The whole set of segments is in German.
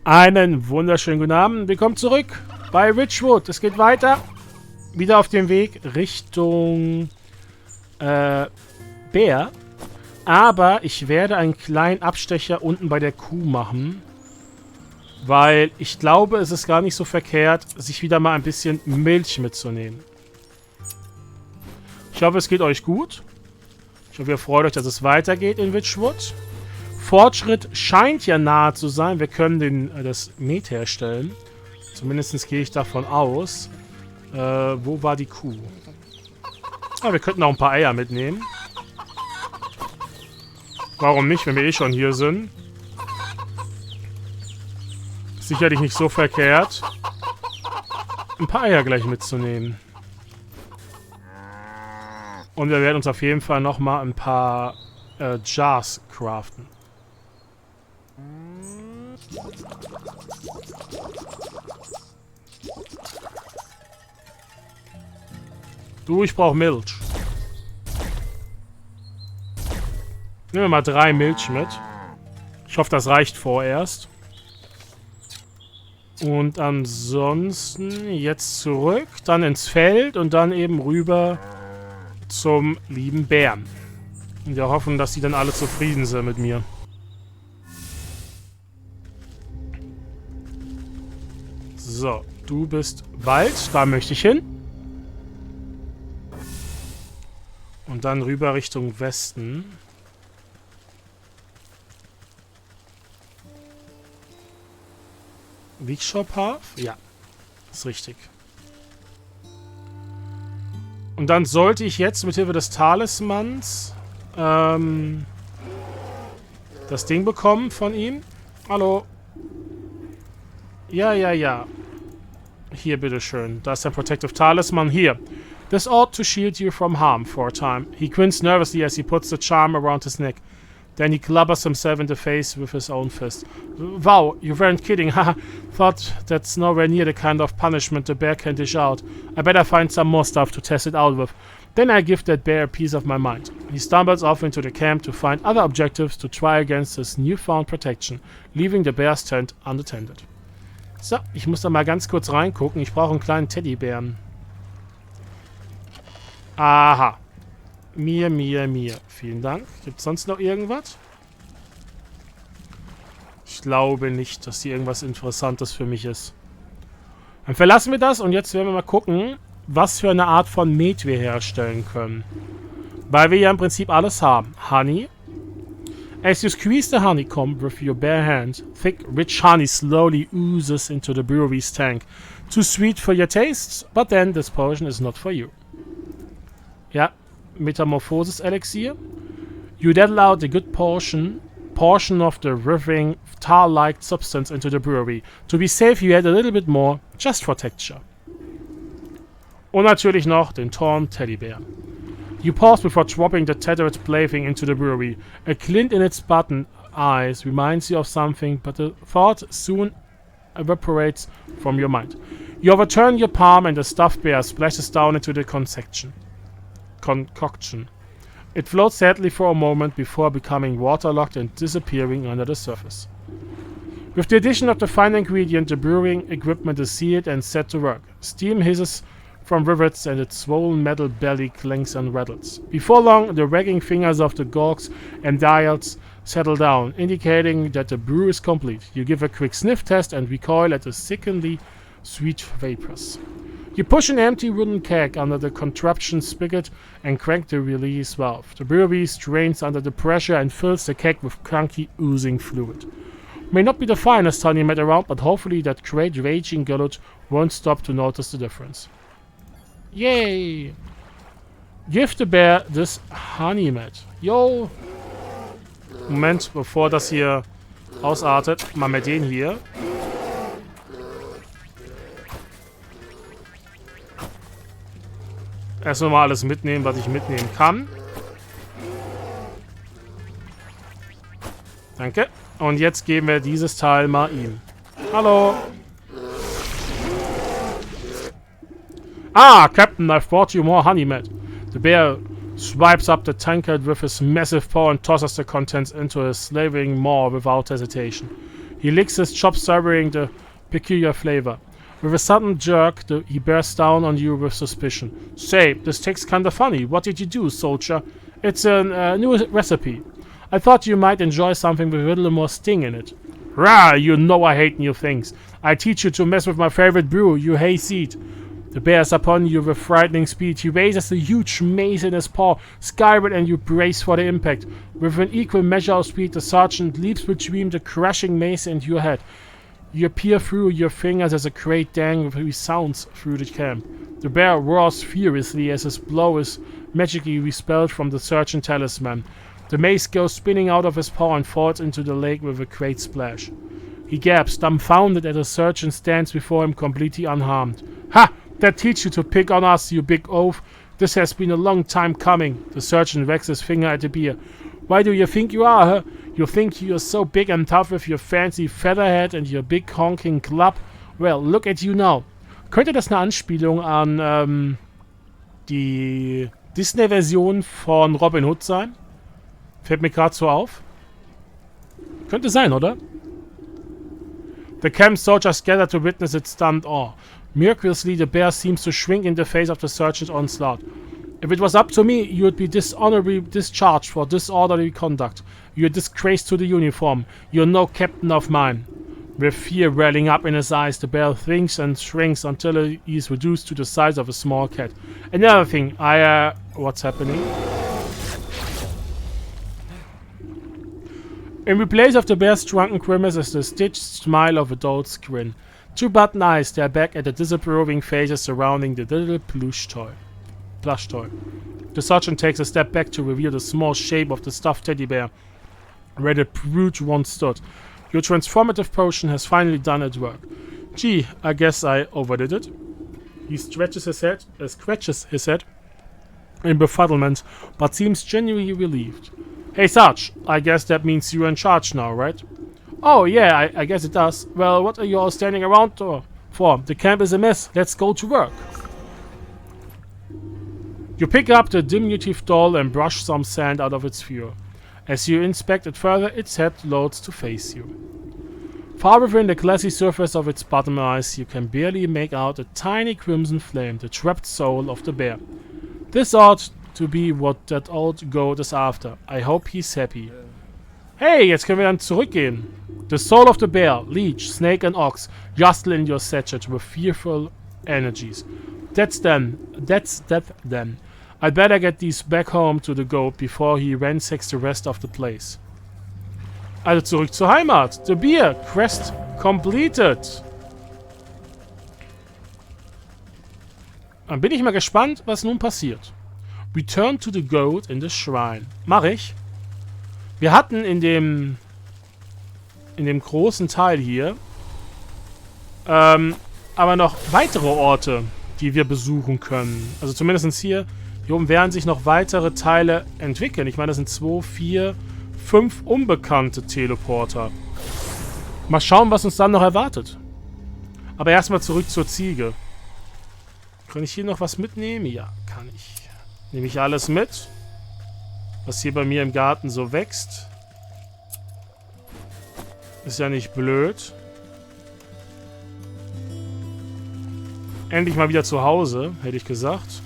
Einen wunderschönen guten Abend. Willkommen zurück bei Wytchwood. Es geht weiter. Wieder auf dem Weg Richtung Bär. Aber ich werde einen kleinen Abstecher unten bei der Kuh machen. Weil ich glaube, es ist gar nicht so verkehrt, sich wieder mal ein bisschen Milch mitzunehmen. Ich hoffe, es geht euch gut. Ich hoffe, ihr freut euch, dass es weitergeht in Wytchwood. Fortschritt scheint ja nahe zu sein. Wir können das Met herstellen. Zumindest gehe ich davon aus. Wo war die Kuh? Ah, wir könnten auch ein paar Eier mitnehmen. Warum nicht, wenn wir eh schon hier sind? Sicherlich nicht so verkehrt, ein paar Eier gleich mitzunehmen. Und wir werden uns auf jeden Fall nochmal ein paar Jars craften. Du, ich brauche Milch. Nehmen wir mal 3 Milch mit. Ich hoffe, das reicht vorerst. Und ansonsten jetzt zurück, dann ins Feld und dann eben rüber zum lieben Bären. Und wir hoffen, dass die dann alle zufrieden sind mit mir. So, du bist Wald, da möchte ich hin. Und dann rüber Richtung Westen. Wegshop-Half? Ja, ist richtig. Und dann sollte ich jetzt mit Hilfe des Talismans das Ding bekommen von ihm. Hallo. Ja, ja, ja. Hier, bitteschön. Da ist der Protective Talisman. Hier. This ought to shield you from harm for a time. He grins nervously as he puts the charm around his neck. Then he clubbers himself in the face with his own fist. Wow, you weren't kidding, haha. Thought that's nowhere near the kind of punishment the bear can dish out. I better find some more stuff to test it out with. Then I give that bear a piece of my mind. He stumbles off into the camp to find other objectives to try against his newfound protection, leaving the bear's tent unattended. So, ich muss da mal ganz kurz reingucken. Ich brauche einen kleinen Teddybären. Aha. Mir. Vielen Dank. Gibt es sonst noch irgendwas? Ich glaube nicht, dass hier irgendwas Interessantes für mich ist. Dann verlassen wir das und jetzt werden wir mal gucken, was für eine Art von Met wir herstellen können. Weil wir ja im Prinzip alles haben. Honey. As you squeeze the honeycomb with your bare hand, thick, rich honey slowly oozes into the brewery's tank. Too sweet for your tastes, but then this potion is not for you. Ja, Metamorphosis Elixier. You ladle out a good portion of the rivering tar-like substance into the brewery. To be safe, you add a little bit more, just for texture. Und natürlich noch den Torn Teddybär. You pause before dropping the tethered plaything into the brewery. A glint in its button eyes reminds you of something, but the thought soon evaporates from your mind. You overturn your palm and the stuffed bear splashes down into the concoction. It floats sadly for a moment before becoming waterlogged and disappearing under the surface. With the addition of the final ingredient, the brewing equipment is sealed and set to work. Steam hisses from rivets and its swollen metal belly clanks and rattles. Before long, the wagging fingers of the gauges and dials settle down, indicating that the brew is complete. You give a quick sniff test and recoil at the sickeningly sweet vapors. You push an empty wooden keg under the contraption spigot and crank the release valve. The brewery strains under the pressure and fills the keg with clunky, oozing fluid. May not be the finest honey met around, but hopefully that great raging gullet won't stop to notice the difference. Yay! Give the bear this honey mat. Yo! Moment, bevor das hier ausartet, mal mit den hier. Erstmal mal alles mitnehmen, was ich mitnehmen kann. Danke. Und jetzt geben wir dieses Teil mal ihm. Hallo. Ah, Captain, I've brought you more honey, Matt. The bear swipes up the tankard with his massive paw and tosses the contents into his slaving maw without hesitation. He licks his chops, savoring the peculiar flavor. With a sudden jerk, he bears down on you with suspicion. Say, this tastes kinda funny. What did you do, soldier? It's a new recipe. I thought you might enjoy something with a little more sting in it. Rah, you know I hate new things. I teach you to mess with my favorite brew, you hayseed. The bear is upon you with frightening speed. He raises a huge mace in his paw, skyward, and you brace for the impact. With an equal measure of speed, the sergeant leaps between the crashing mace and your head. You peer through your fingers as a great dang resounds through the camp. The bear roars furiously as his blow is magically repelled from the sergeant talisman. The mace goes spinning out of his paw and falls into the lake with a great splash. He gasps, dumbfounded, as the sergeant stands before him completely unharmed. Ha! That teach you to pick on us, you big oaf. This has been a long time coming. The sergeant wags his finger at the bear. Why do you think you are, huh? You think you're so big and tough with your fancy featherhead and your big honking club? Well, look at you now. Könnte das eine Anspielung an die Disney-Version von Robin Hood sein? Fällt mir gerade so auf. Könnte sein, oder? The camp soldiers gather to witness its stunned awe. Miraculously, the bear seems to shrink in the face of the sergeant's onslaught. If it was up to me, you would be dishonorably discharged for disorderly conduct. You're a disgrace to the uniform. You're no captain of mine. With fear welling up in his eyes, the bear thinks and shrinks until he is reduced to the size of a small cat. Another thing, what's happening? In replace of the bear's drunken grimace is the stitched smile of a doll's grin. Two button eyes stare back at the disapproving faces surrounding the little plush toy. The sergeant takes a step back to reveal the small shape of the stuffed teddy bear, where the brute once stood. Your transformative potion has finally done its work. Gee, I guess I overdid it. He scratches his head in befuddlement, but seems genuinely relieved. Hey Sarge, I guess that means you're in charge now, right? Oh yeah, I guess it does. Well, what are you all standing around for? The camp is a mess. Let's go to work. You pick up the diminutive doll and brush some sand out of its fur. As you inspect it further, its head loads to face you. Far within the glassy surface of its bottom eyes, you can barely make out a tiny crimson flame, the trapped soul of the bear. This ought to be what that old goat is after. I hope he's happy. Hey, jetzt können wir dann zurückgehen. The soul of the bear, leech, snake and ox jostle in your sachet with fearful energies. That's that then. I'd better get these back home to the goat before he ransacks the rest of the place. Also zurück zur Heimat. The beer, quest completed. Dann bin ich mal gespannt, was nun passiert. Return to the goat in the shrine. Mach ich. Wir hatten in dem großen Teil hier aber noch weitere Orte, die wir besuchen können. Also zumindest hier oben werden sich noch weitere Teile entwickeln. Ich meine, das sind 2, 4, 5 unbekannte Teleporter. Mal schauen, was uns dann noch erwartet. Aber erstmal zurück zur Ziege. Kann ich hier noch was mitnehmen? Ja, kann ich. Nehme ich alles mit, was hier bei mir im Garten so wächst. Ist ja nicht blöd. Endlich mal wieder zu Hause, hätte ich gesagt.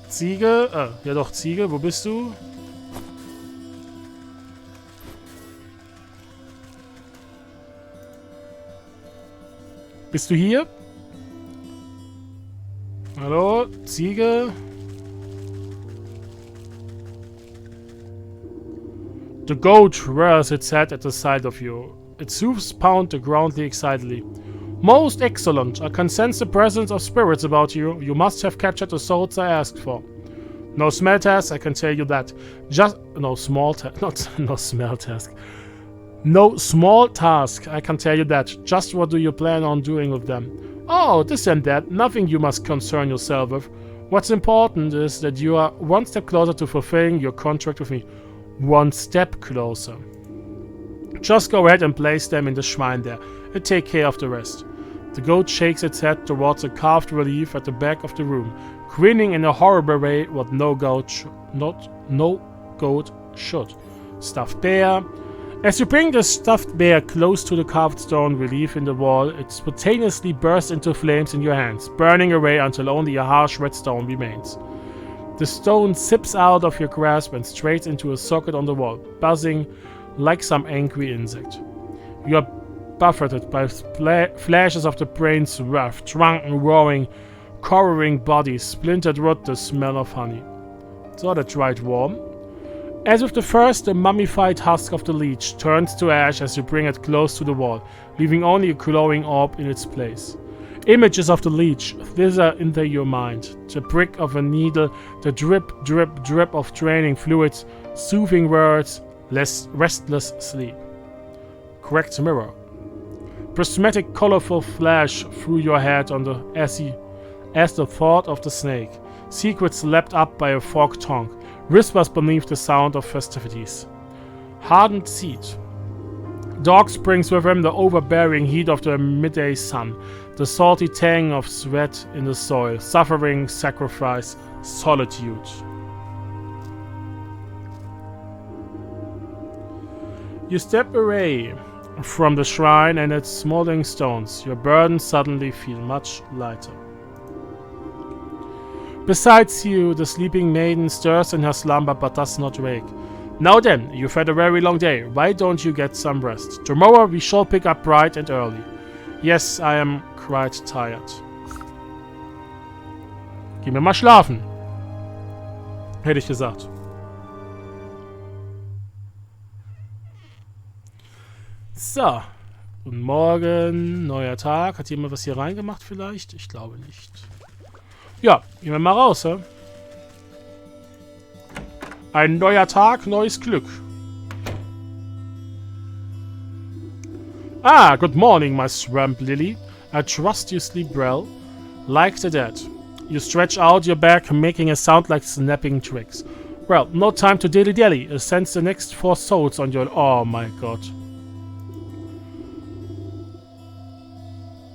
Ziege, ja doch, Ziege, wo bist du? Bist du hier? Hallo, Ziege? The goat rears its head at the sight of you. Its hooves pound the ground excitedly. Most excellent. I can sense the presence of spirits about you. You must have captured the souls I asked for. No smell task, I can tell you that. No small task, I can tell you that. Just what do you plan on doing with them? Oh, this and that. Nothing you must concern yourself with. What's important is that you are one step closer to fulfilling your contract with me. One step closer. Just go ahead and place them in the shrine there. And take care of the rest. The goat shakes its head towards a carved relief at the back of the room, grinning in a horrible way what no goat should. Stuffed bear, As you bring the stuffed bear close to the carved stone relief in the wall, it spontaneously bursts into flames in your hands, burning away until only a harsh red stone remains. The stone sips out of your grasp and straight into a socket on the wall, buzzing like some angry insect. You are buffeted by flashes of the brain's wrath, drunken, roaring, cowering bodies, splintered wood, the smell of honey. So that dried warm. As with the first, the mummified husk of the leech turns to ash as you bring it close to the wall, leaving only a glowing orb in its place. Images of the leech slither into your mind. The prick of a needle, the drip, drip, drip of draining fluids, soothing words, restless sleep. Cracked mirror. Prismatic, colorful flash through your head as the thought of the snake. Secrets lapped up by a forked tongue. Whispers beneath the sound of festivities. Hardened seed. Dog brings with him the overbearing heat of the midday sun, the salty tang of sweat in the soil, suffering, sacrifice, solitude. You step away from the shrine and its smoldering stones. Your burdens suddenly feel much lighter. Besides you, the sleeping maiden stirs in her slumber but does not wake. Now then, you've had a very long day. Why don't you get some rest? Tomorrow we shall pick up bright and early. Yes, I am quite tired. Gehen wir mal schlafen. Hätte ich gesagt. So. Und morgen, neuer Tag. Hat jemand was hier reingemacht vielleicht? Ich glaube nicht. Ja, gehen wir mal raus, hä? Ein neuer Tag, neues Glück. Ah, good morning, my swamp lily. I trust you sleep well, like the dead. You stretch out your back, making a sound like snapping twigs. Well, no time to dilly-dally. Sense the next 4 souls on your... Oh my god.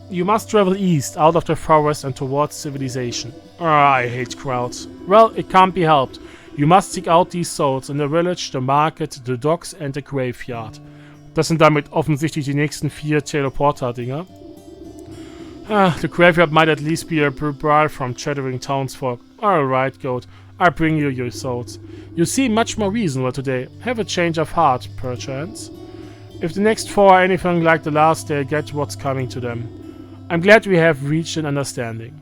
You must travel east, out of the forest and towards civilization. I hate crowds. Well, it can't be helped. You must seek out these souls in the village, the market, the docks and the graveyard. Das sind damit offensichtlich die nächsten 4 Teleporter-Dinger. The graveyard might at least be a bribe from chattering townsfolk. Alright, goat. I bring you your souls. You seem much more reasonable today. Have a change of heart, perchance. If the next 4 are anything like the last, they'll get what's coming to them. I'm glad we have reached an understanding.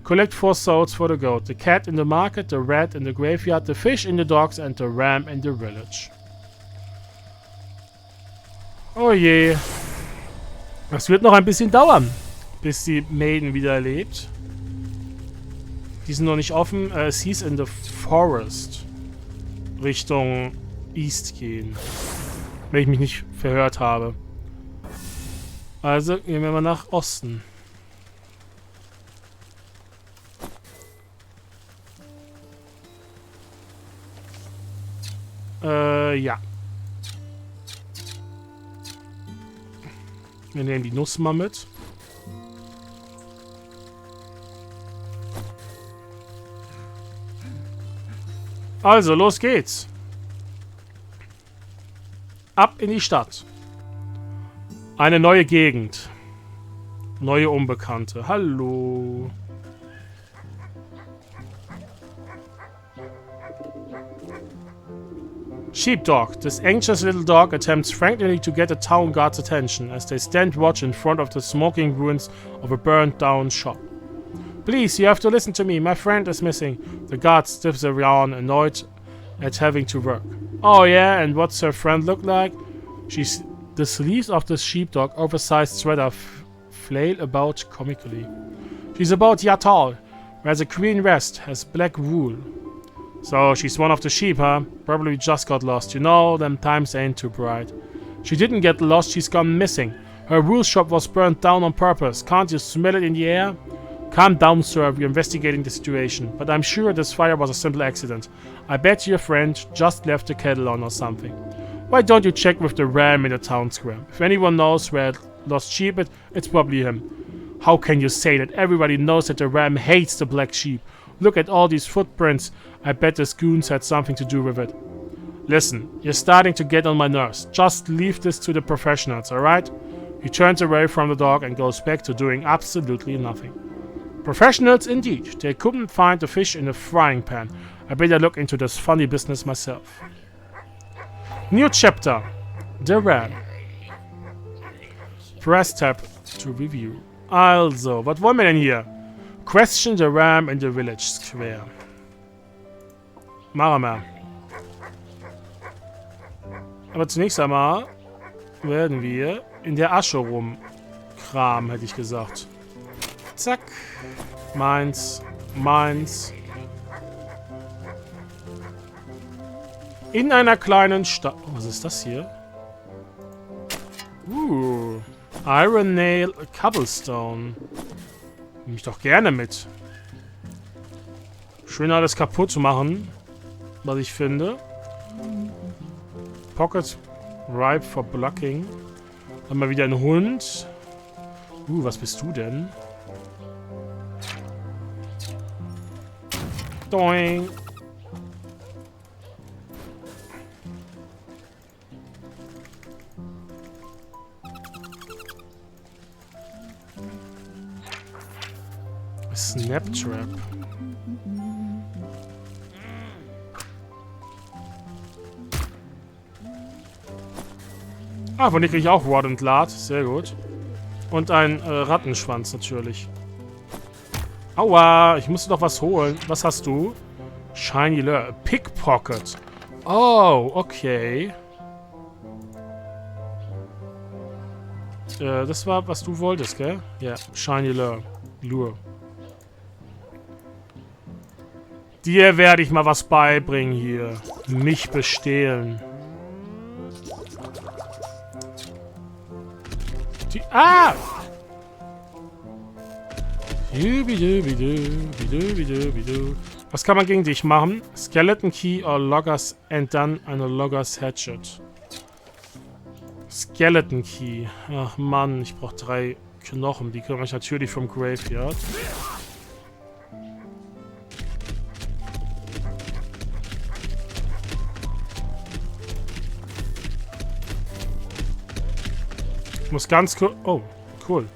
Collect 4 souls for the goat, the cat in the market, the rat in the graveyard, the fish in the docks and the ram in the village. Oh je. Das wird noch ein bisschen dauern, bis die Maiden wieder lebt. Die sind noch nicht offen. Es hieß in the forest. Richtung East gehen. Wenn ich mich nicht verhört habe. Also gehen wir mal nach Osten. Ja. Wir nehmen die Nuss mal mit. Also, los geht's. Ab in die Stadt. Eine neue Gegend. Neue Unbekannte. Hallo. Sheepdog. This anxious little dog attempts frantically to get the town guard's attention as they stand watch in front of the smoking ruins of a burned-down shop. Please, you have to listen to me. My friend is missing. The guard stiffs around, annoyed at having to work. Oh yeah, and what's her friend look like? The sleeves of the sheepdog oversized sweater flail about comically. She's about that tall, wears a green vest, has black wool. So, she's one of the sheep, huh? Probably just got lost. You know, them times ain't too bright. She didn't get lost, she's gone missing. Her wool shop was burned down on purpose. Can't you smell it in the air? Calm down, sir. We're investigating the situation. But I'm sure this fire was a simple accident. I bet your friend just left the kettle on or something. Why don't you check with the ram in the town square? If anyone knows where lost sheep it's probably him. How can you say that? Everybody knows that the ram hates the black sheep. Look at all these footprints. I bet the goons had something to do with it. Listen, you're starting to get on my nerves. Just leave this to the professionals, alright? He turns away from the dog and goes back to doing absolutely nothing. Professionals indeed. They couldn't find the fish in the frying pan. I better look into this funny business myself. New chapter. The Ram. Press tab to review. Also, was wollen wir denn hier? Question the Ram in the Village Square. Machen wir. Aber zunächst einmal werden wir in der Asche rumkramen, hätte ich gesagt. Zack. Meins. Meins. In einer kleinen Stadt. Oh, was ist das hier? Iron Nail Cobblestone. Nehme ich doch gerne mit. Schön alles kaputt zu machen, was ich finde. Pocket ripe for blocking. Dann mal wieder ein Hund. Was bist du denn? Doing. Snaptrap. Ah, von dir kriege ich auch Rod and Lard. Sehr gut. Und ein Rattenschwanz natürlich. Aua, ich musste doch was holen. Was hast du? Shiny Lure. Pickpocket. Oh, okay. Das war, was du wolltest, gell? Ja, Shiny Lure. Lure. Dir werde ich mal was beibringen hier. Mich bestehlen. Ah! Was kann man gegen dich machen? Skeleton Key or Loggers and dann eine Loggers Hatchet. Skeleton Key. Ach Mann, ich brauche 3 Knochen. Die komme ich natürlich vom Graveyard. Ich muss ganz kurz... Oh, cool.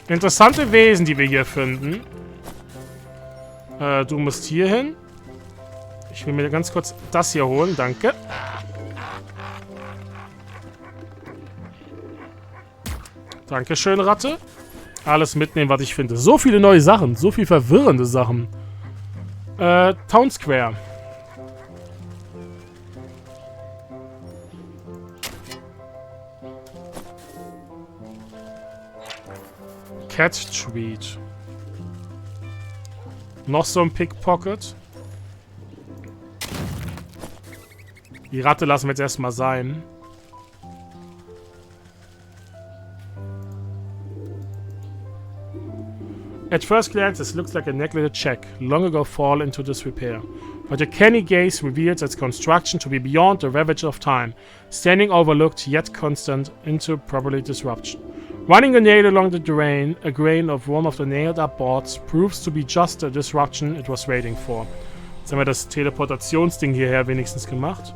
Interessante Wesen, die wir hier finden. Du musst hier hin. Ich will mir ganz kurz das hier holen, danke. Dankeschön, Ratte. Alles mitnehmen, was ich finde. So viele neue Sachen, so viel verwirrende Sachen. Town Square. Cat Street. Noch so ein Pickpocket. Die Ratte lassen wir jetzt erstmal sein. At first glance, this looks like a neglected shack, long ago fall into disrepair. But a canny gaze reveals its construction to be beyond the ravage of time, standing overlooked yet constant into probably disruption. Running a nail along the drain, a grain of one of the nailed-up boards proves to be just the disruption it was waiting for. Jetzt haben wir das Teleportationsding hierher wenigstens gemacht.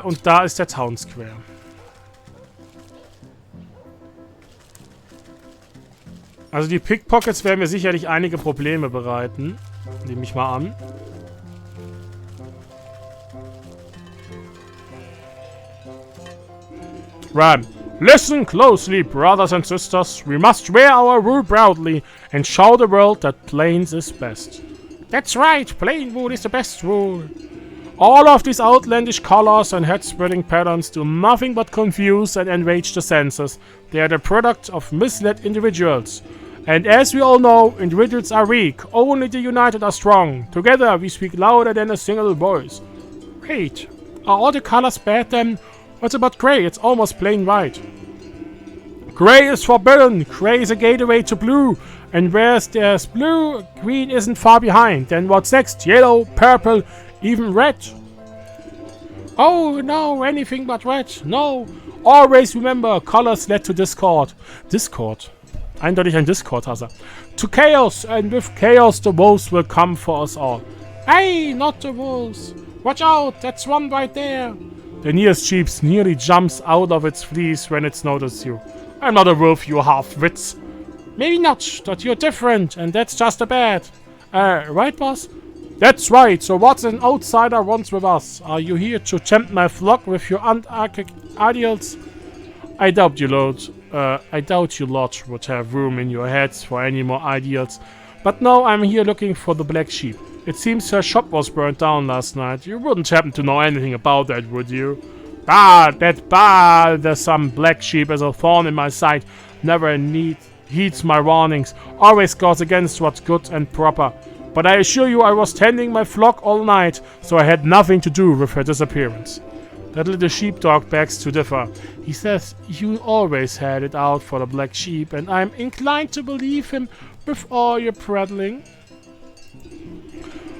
Und da ist der Town Square. Also die Pickpockets werden mir sicherlich einige Probleme bereiten. Nehme ich mal an. Ram, listen closely, brothers and sisters. We must wear our rule proudly and show the world that Plains is best. That's right, plain wool is the best rule. All of these outlandish colors and head-spreading patterns do nothing but confuse and enrage the senses. They are the product of misled individuals. And as we all know, individuals are weak. Only the united are strong. Together we speak louder than a single voice. Wait, are all the colors bad then? What about grey? It's almost plain white. Grey is forbidden. Grey is a gateway to blue. And whereas there's blue, green isn't far behind. Then what's next? Yellow, purple, even red. Oh no, anything but red. No. Always remember, colors led to discord. Discord? Eindeutig ein Discord-Hasser. To chaos, and with chaos the wolves will come for us all. Hey, not the wolves. Watch out, that's one right there. The nearest sheep nearly jumps out of its fleece when it's noticed you. I'm not a wolf, you half-wits. Maybe not, but you're different, and that's just a bad. Right, boss? That's right, so what an outsider wants with us? Are you here to tempt my flock with your anarchic ideals? I doubt you lot would have room in your heads for any more ideals. But no, I'm here looking for the black sheep. It seems her shop was burnt down last night. You wouldn't happen to know anything about that, would you? There's some black sheep as a thorn in my side. Never heeds my warnings. Always goes against what's good and proper. But I assure you I was tending my flock all night, so I had nothing to do with her disappearance. That little sheepdog begs to differ. He says you always had it out for the black sheep, and I'm inclined to believe him with all your prattling.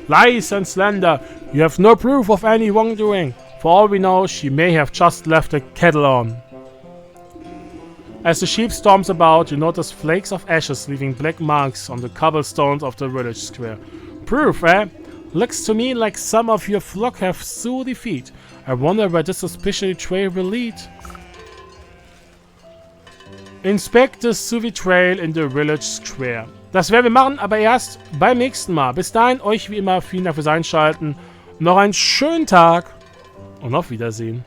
Lies and slander. You have no proof of any wrongdoing. For all we know, she may have just left the kettle on. As the sheep storms about, you notice flakes of ashes leaving black marks on the cobblestones of the village square. Proof, eh? Looks to me like some of your flock have sooty feet. I wonder where this suspicious trail will lead. Inspect the Suvi Trail in the Village Square. Das werden wir machen, aber erst beim nächsten Mal. Bis dahin, euch wie immer vielen Dank fürs Einschalten. Noch einen schönen Tag und auf Wiedersehen.